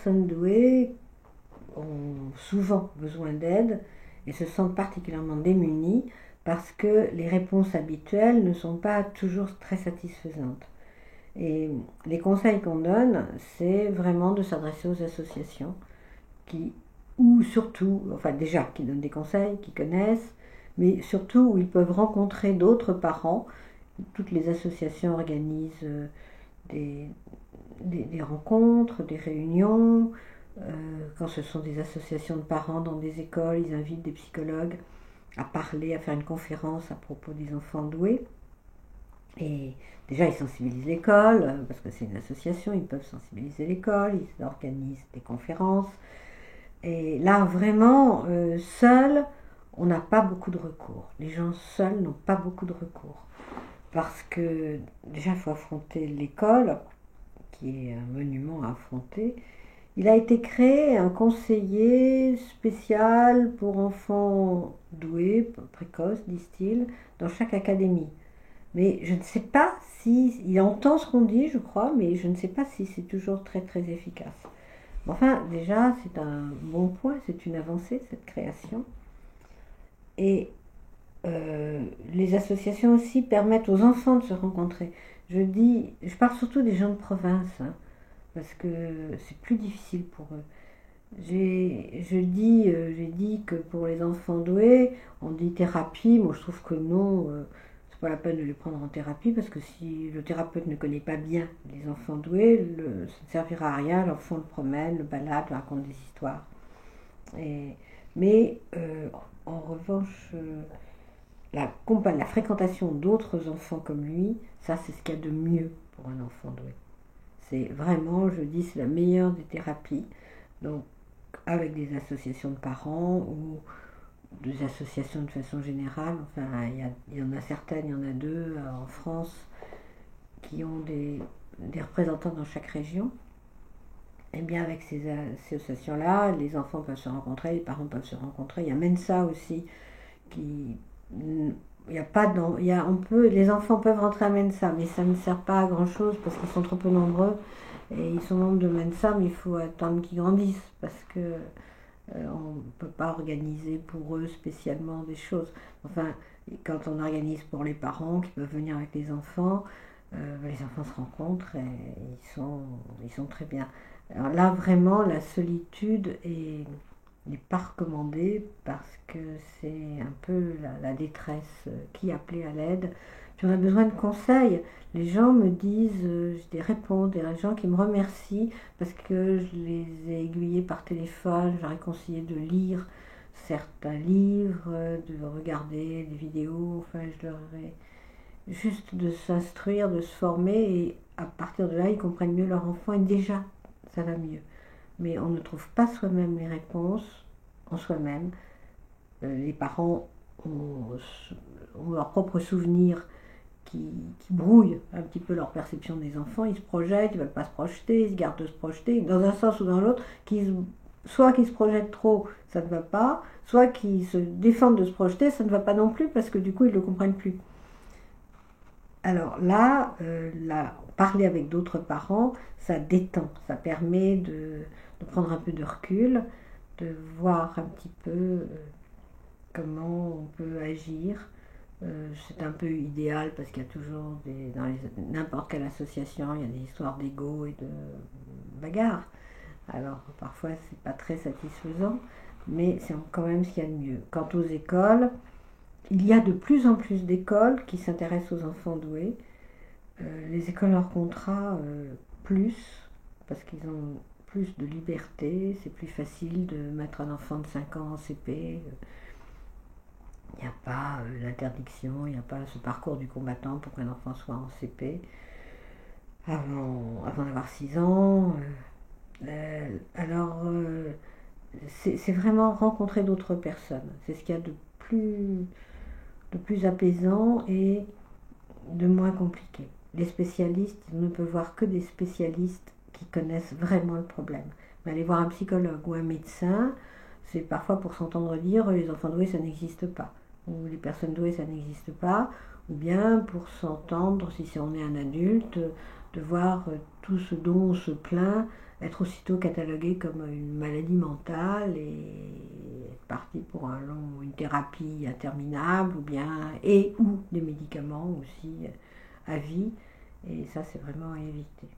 personnes douées ont souvent besoin d'aide et se sentent particulièrement démunies parce que les réponses habituelles ne sont pas toujours très satisfaisantes. Et les conseils qu'on donne, c'est vraiment de s'adresser aux associations qui, ou surtout, enfin déjà, qui donnent des conseils, qui connaissent, mais surtout où ils peuvent rencontrer d'autres parents. Toutes les associations organisent des, des rencontres, des réunions. Quand ce sont des associations de parents dans des écoles, ils invitent des psychologues à parler, à faire une conférence à propos des enfants doués. Et déjà, ils sensibilisent l'école, parce que c'est une association, ils peuvent sensibiliser l'école, ils organisent des conférences. Et là, vraiment, seuls, on n'a pas beaucoup de recours. Les gens seuls n'ont pas beaucoup de recours. Parce que déjà, il faut affronter l'école, qui est un monument à affronter. Il a été créé un conseiller spécial pour enfants doués, précoces, disent-ils, dans chaque académie. Mais je ne sais pas si... Il entend ce qu'on dit, je crois, mais je ne sais pas si c'est toujours très très efficace. Enfin, déjà, c'est un bon point, c'est une avancée, cette création. Et les associations aussi permettent aux enfants de se rencontrer. Je parle surtout des gens de province, hein, parce que c'est plus difficile pour eux. J'ai dit que pour les enfants doués, on dit thérapie. Moi, je trouve que non, c'est pas la peine de les prendre en thérapie parce que si le thérapeute ne connaît pas bien les enfants doués, ça ne servira à rien. L'enfant le promène, le balade, le raconte des histoires. Et, mais en revanche, la fréquentation d'autres enfants comme lui, ça c'est ce qu'il y a de mieux pour un enfant doué. C'est vraiment, je dis, c'est la meilleure des thérapies. Donc, avec des associations de parents ou des associations de façon générale. Enfin, il y en a certaines, il y en a deux en France qui ont des représentants dans chaque région. Et bien avec ces associations-là, les enfants peuvent se rencontrer, les parents peuvent se rencontrer. Il y a Mensa aussi qui... Il y a pas dans, il y a, on peut, les enfants peuvent rentrer à Mensa, mais ça ne sert pas à grand chose parce qu'ils sont trop peu nombreux et ils sont membres de Mensa, mais il faut attendre qu'ils grandissent parce que on ne peut pas organiser pour eux spécialement des choses. Enfin, quand on organise pour les parents qui peuvent venir avec les enfants se rencontrent et ils sont très bien. Alors là, vraiment, la solitude n'est pas recommandée parce que c'est un peu la détresse qui appelait à l'aide. J'aurais besoin de conseils. Les gens me disent, j'ai des réponses, des gens qui me remercient parce que je les ai aiguillés par téléphone, je leur ai conseillé de lire certains livres, de regarder des vidéos, enfin je leur ai juste de s'instruire, de se former et à partir de là ils comprennent mieux leur enfant et déjà ça va mieux. Mais on ne trouve pas soi-même les réponses en soi-même. Les parents ont leurs propres souvenirs qui brouillent un petit peu leur perception des enfants. Ils se projettent, ils ne veulent pas se projeter, ils se gardent de se projeter, dans un sens ou dans l'autre, soit qu'ils se projettent trop, ça ne va pas, soit qu'ils se défendent de se projeter, ça ne va pas non plus, parce que du coup, ils ne le comprennent plus. Alors là, parler avec d'autres parents, ça détend, ça permet de prendre un peu de recul, de voir un petit peu comment on peut agir. C'est un peu idéal parce qu'il y a toujours dans n'importe quelle association, il y a des histoires d'ego et de bagarres. Alors parfois c'est pas très satisfaisant, mais c'est quand même ce qu'il y a de mieux. Quant aux écoles, il y a de plus en plus d'écoles qui s'intéressent aux enfants doués. Les écoles hors contrat plus, parce qu'ils ont plus de liberté, c'est plus facile de mettre un enfant de 5 ans en CP. Il n'y a pas l'interdiction, il n'y a pas ce parcours du combattant pour qu'un enfant soit en CP avant d'avoir 6 ans. Alors, c'est vraiment rencontrer d'autres personnes. C'est ce qu'il y a de plus apaisant et de moins compliqué. Les spécialistes, on ne peut voir que des spécialistes qui connaissent vraiment le problème. Mais aller voir un psychologue ou un médecin, c'est parfois pour s'entendre dire les enfants doués ça n'existe pas, ou les personnes douées ça n'existe pas, ou bien pour s'entendre, si on est un adulte, de voir tout ce dont on se plaint être aussitôt catalogué comme une maladie mentale et être parti pour une thérapie interminable ou des médicaments aussi à vie. Et ça, c'est vraiment à éviter.